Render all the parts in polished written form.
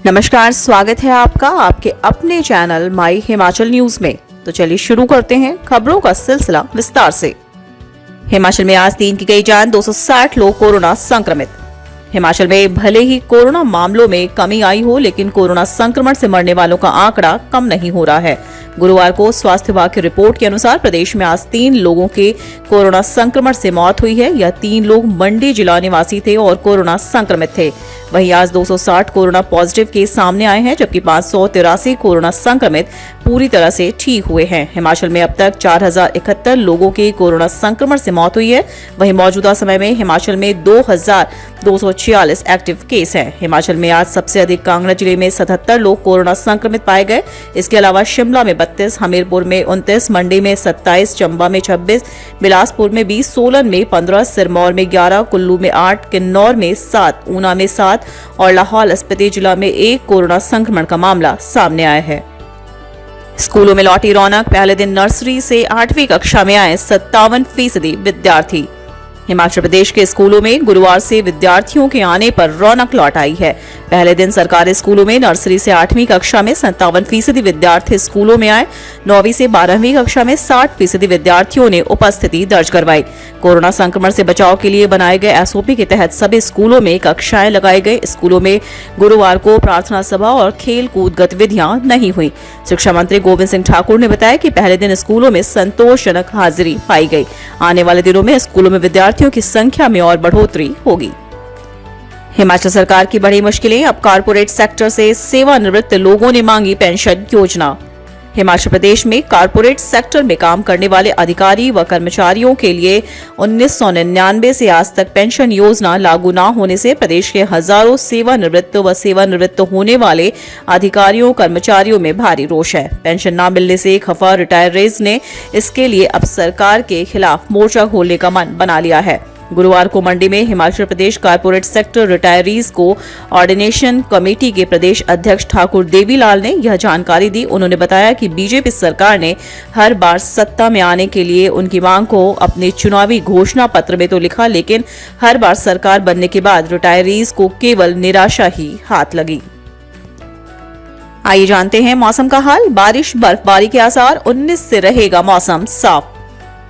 नमस्कार, स्वागत है आपका आपके अपने चैनल माई हिमाचल न्यूज में। तो चलिए शुरू करते हैं खबरों का सिलसिला विस्तार से। हिमाचल में आज 3 की गई जान, 260 लोग कोरोना संक्रमित। हिमाचल में भले ही कोरोना मामलों में कमी आई हो, लेकिन कोरोना संक्रमण से मरने वालों का आंकड़ा कम नहीं हो रहा है। गुरुवार को स्वास्थ्य विभाग की रिपोर्ट के अनुसार प्रदेश में आज 3 लोगों के कोरोना संक्रमण से मौत हुई है। यह 3 लोग मंडी जिला निवासी थे और कोरोना संक्रमित थे। वहीं आज 260 कोरोना पॉजिटिव केस सामने आए हैं, जबकि 583 कोरोना संक्रमित पूरी तरह से ठीक हुए हैं। हिमाचल में अब तक 4071 लोगों की कोरोना संक्रमण से मौत हुई है। वहीं मौजूदा समय में हिमाचल में 2246 एक्टिव केस हैं। हिमाचल में आज सबसे अधिक कांगड़ा जिले में 77 लोग कोरोना संक्रमित पाए गए। इसके अलावा शिमला में 32, हमीरपुर में 29, मंडी में 27, चंबा में 26, बिलासपुर में 20, सोलन में 15, सिरमौर में 11, कुल्लू में 8, किन्नौर में 7, ऊना में 7 और लाहौल स्पीति जिला में 1 कोरोना संक्रमण का मामला सामने आया है। स्कूलों में लौटी रौनक, पहले दिन नर्सरी से 8वीं कक्षा में आए 57% विद्यार्थी। हिमाचल प्रदेश के स्कूलों में गुरुवार से विद्यार्थियों के आने पर रौनक लौट आई है। पहले दिन सरकारी स्कूलों में नर्सरी से 8वीं कक्षा में 57% विद्यार्थी स्कूलों में आए। 9वीं से 12वीं कक्षा में 60% विद्यार्थियों ने उपस्थिति दर्ज करवाई। कोरोना संक्रमण से बचाव के लिए बनाए गए एसओपी के तहत सभी स्कूलों में कक्षाएं लगाई गई। स्कूलों में गुरुवार को प्रार्थना सभा और खेल कूद गतिविधियां नहीं हुई। शिक्षा मंत्री गोविंद सिंह ठाकुर ने बताया कि पहले दिन स्कूलों में संतोषजनक हाजिरी पाई गई। आने वाले दिनों में स्कूलों में विद्यार्थियों की संख्या में और बढ़ोतरी होगी। हिमाचल सरकार की बड़ी मुश्किलें, अब कारपोरेट सेक्टर से सेवानिवृत्त लोगों ने मांगी पेंशन योजना। हिमाचल प्रदेश में कारपोरेट सेक्टर में काम करने वाले अधिकारी व कर्मचारियों के लिए 1999 से आज तक पेंशन योजना लागू न होने से प्रदेश के हजारों सेवानिवृत्त होने वाले अधिकारियों कर्मचारियों में भारी रोष है। पेंशन न मिलने से खफा रिटायरीज ने इसके लिए अब सरकार के खिलाफ मोर्चा खोलने का मन बना लिया है। गुरुवार को मंडी में Himachal Pradesh corporate sector retirees को ऑर्डिनेशन कमेटी के प्रदेश अध्यक्ष ठाकुर देवीलाल ने यह जानकारी दी। उन्होंने बताया कि बीजेपी सरकार ने हर बार सत्ता में आने के लिए उनकी मांग को अपने चुनावी घोषणा पत्र में तो लिखा, लेकिन हर बार सरकार बनने के बाद रिटायरीज को केवल निराशा ही हाथ लगी। आइए जानते हैं मौसम का हाल। बारिश बर्फबारी के आसार, 19 से रहेगा मौसम साफ।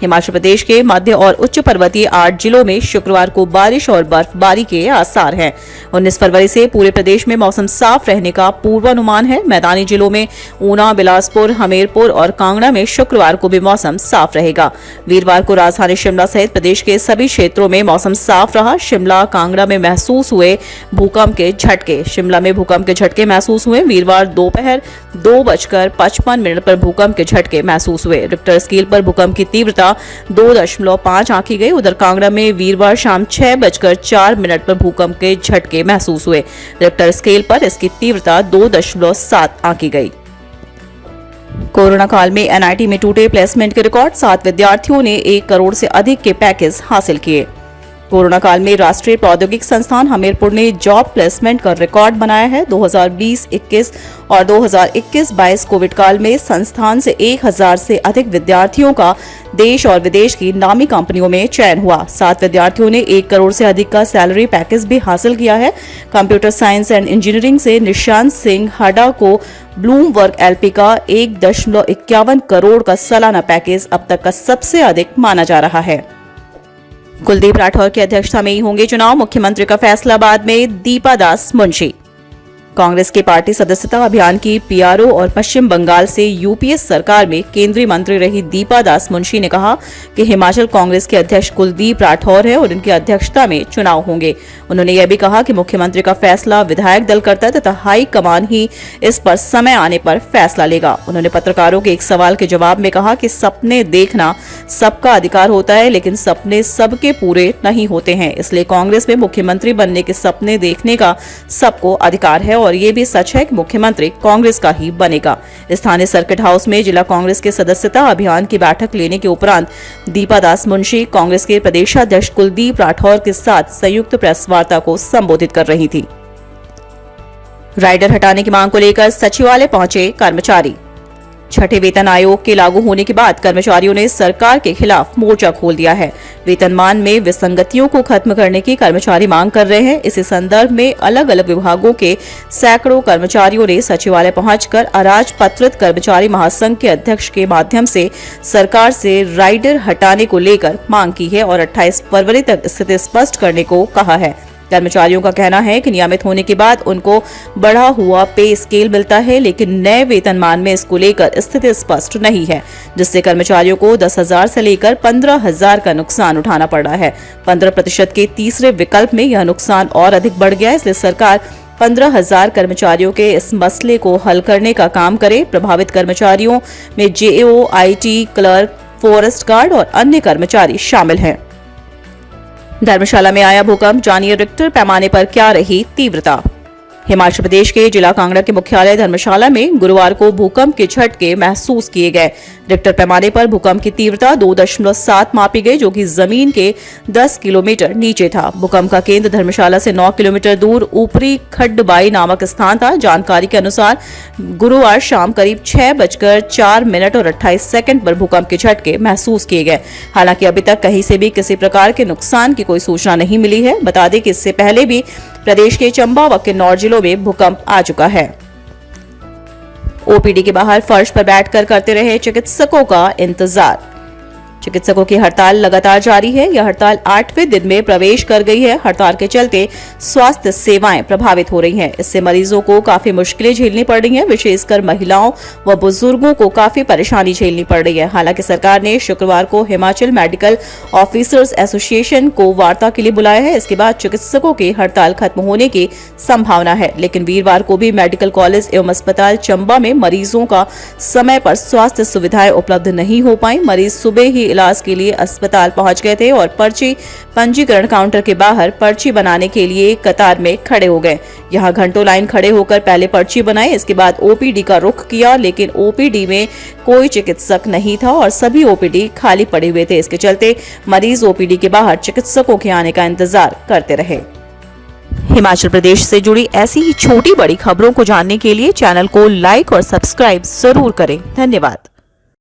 हिमाचल प्रदेश के मध्य और उच्च पर्वतीय 8 जिलों में शुक्रवार को बारिश और बर्फबारी के आसार हैं। 19 फरवरी से पूरे प्रदेश में मौसम साफ रहने का पूर्वानुमान है। मैदानी जिलों में ऊना, बिलासपुर, हमीरपुर और कांगड़ा में शुक्रवार को भी मौसम साफ रहेगा। वीरवार को राजधानी शिमला सहित प्रदेश के सभी क्षेत्रों में मौसम साफ रहा। शिमला, कांगड़ा में महसूस हुए भूकंप के झटके। शिमला में भूकंप के झटके महसूस हुए। वीरवार दोपहर 2:55 पर भूकंप के झटके महसूस हुए। रिक्टर स्केल पर भूकंप की तीव्रता 2.5 आंकी गई। उधर कांगड़ा में वीरवार शाम 6:04 पर भूकंप के झटके महसूस हुए। रिक्टर स्केल पर इसकी तीव्रता 2.7 आंकी गई। कोरोना काल में एनआईटी में टूटे प्लेसमेंट के रिकॉर्ड, 7 विद्यार्थियों ने 1 करोड़ से अधिक के पैकेज हासिल किए। कोरोना काल में राष्ट्रीय प्रौद्योगिकी संस्थान हमीरपुर ने जॉब प्लेसमेंट का रिकॉर्ड बनाया है। 2020-21 और 2021-22 कोविड काल में संस्थान से 1000 से अधिक विद्यार्थियों का देश और विदेश की नामी कंपनियों में चयन हुआ। 7 विद्यार्थियों ने 1 करोड़ से अधिक का सैलरी पैकेज भी हासिल किया है। कंप्यूटर साइंस एंड इंजीनियरिंग से निशांत सिंह हडा को ब्लूमबर्ग एलपी का 1.51 करोड़ का सालाना पैकेज अब तक का सबसे अधिक माना जा रहा है। कुलदीप राठौर की अध्यक्षता में ही होंगे चुनाव, मुख्यमंत्री का फैसला बाद में। दीपा दास मुंशी कांग्रेस के पार्टी सदस्यता अभियान की पीआरओ और पश्चिम बंगाल से यूपीए सरकार में केंद्रीय मंत्री रही दीपा दास मुंशी ने कहा कि हिमाचल कांग्रेस के अध्यक्ष कुलदीप राठौर है और उनकी अध्यक्षता में चुनाव होंगे। उन्होंने यह भी कहा कि मुख्यमंत्री का फैसला विधायक दल करता है तथा हाई कमान ही इस पर समय आने पर फैसला लेगा। उन्होंने पत्रकारों के एक सवाल के जवाब में कहा कि सपने देखना सबका अधिकार होता है, लेकिन सपने सबके पूरे नहीं होते हैं, इसलिए कांग्रेस में मुख्यमंत्री बनने के सपने देखने का सबको अधिकार है और ये भी सच है कि मुख्यमंत्री कांग्रेस का ही बनेगा। स्थानीय सर्किट हाउस में जिला कांग्रेस के सदस्यता अभियान की बैठक लेने के उपरांत दीपा दास मुंशी कांग्रेस के प्रदेशाध्यक्ष कुलदीप राठौर के साथ संयुक्त प्रेस वार्ता को संबोधित कर रही थी। राइडर हटाने की मांग को लेकर सचिवालय पहुंचे कर्मचारी। छठे वेतन आयोग के लागू होने के बाद कर्मचारियों ने सरकार के खिलाफ मोर्चा खोल दिया है। वेतनमान में विसंगतियों को खत्म करने की कर्मचारी मांग कर रहे हैं। इसी संदर्भ में अलग अलग विभागों के सैकड़ों कर्मचारियों ने सचिवालय पहुंचकर अराजपत्रित कर्मचारी महासंघ के अध्यक्ष के माध्यम से सरकार से राइडर हटाने को लेकर मांग की है और 28 फरवरी तक स्थिति स्पष्ट करने को कहा है। कर्मचारियों का कहना है कि नियमित होने के बाद उनको बढ़ा हुआ पे स्केल मिलता है, लेकिन नए वेतनमान में इसको लेकर स्थिति स्पष्ट नहीं है, जिससे कर्मचारियों को 10,000 से लेकर 15,000 का नुकसान उठाना पड़ रहा है। 15% के तीसरे विकल्प में यह नुकसान और अधिक बढ़ गया है, इसलिए सरकार 15,000 कर्मचारियों के इस मसले को हल करने का काम करे। प्रभावित कर्मचारियों में JO, IT, clerk, forest guard और अन्य कर्मचारी शामिल हैं। धर्मशाला में आया भूकंप, जानिए रिक्टर पैमाने पर क्या रही तीव्रता। हिमाचल प्रदेश के जिला कांगड़ा के मुख्यालय धर्मशाला में गुरुवार को भूकंप के झटके महसूस किए गए। रिक्टर पैमाने पर भूकंप की तीव्रता 2.7 मापी गई, जो कि जमीन के 10 किलोमीटर नीचे था। भूकंप का केंद्र धर्मशाला से 9 किलोमीटर दूर ऊपरी खड्डबाई नामक स्थान था। जानकारी के अनुसार गुरुवार शाम करीब 6:04 और 28 सेकंड पर भूकंप के झटके महसूस किए गए। हालांकि अभी तक कहीं से भी किसी प्रकार के नुकसान की कोई सूचना नहीं मिली है। बता दें कि इससे पहले भी प्रदेश के चंबा व किन्नौर जिलों में भूकंप आ चुका है। ओपीडी के बाहर फर्श पर बैठकर करते रहे चिकित्सकों का इंतजार। चिकित्सकों की हड़ताल लगातार जारी है। यह हड़ताल 8वें दिन में प्रवेश कर गई है। हड़ताल के चलते स्वास्थ्य सेवाएं प्रभावित हो रही हैं। इससे मरीजों को काफी मुश्किलें झेलनी पड़ रही हैं। विशेषकर महिलाओं व बुजुर्गों को काफी परेशानी झेलनी पड़ रही है। हालांकि सरकार ने शुक्रवार को हिमाचल मेडिकल ऑफिसर्स एसोसिएशन को वार्ता के लिए बुलाया है। इसके बाद चिकित्सकों की हड़ताल खत्म होने की संभावना है, लेकिन वीरवार को भी मेडिकल कॉलेज एवं अस्पताल चंबा में मरीजों का समय पर स्वास्थ्य सुविधाएं उपलब्ध नहीं हो पाई। मरीज सुबह ही इलाज के लिए अस्पताल पहुंच गए थे और पर्ची पंजीकरण काउंटर के बाहर पर्ची बनाने के लिए कतार में खड़े हो गए। यहां घंटों लाइन खड़े होकर पहले पर्ची बनाई, इसके बाद ओपीडी का रुख किया, लेकिन ओपीडी में कोई चिकित्सक नहीं था और सभी ओपीडी खाली पड़े हुए थे। इसके चलते मरीज ओपीडी के बाहर चिकित्सकों के आने का इंतजार करते रहे। हिमाचल प्रदेश से जुड़ी ऐसी ही छोटी बड़ी खबरों को जानने के लिए चैनल को लाइक और सब्सक्राइब जरूर करें। धन्यवाद।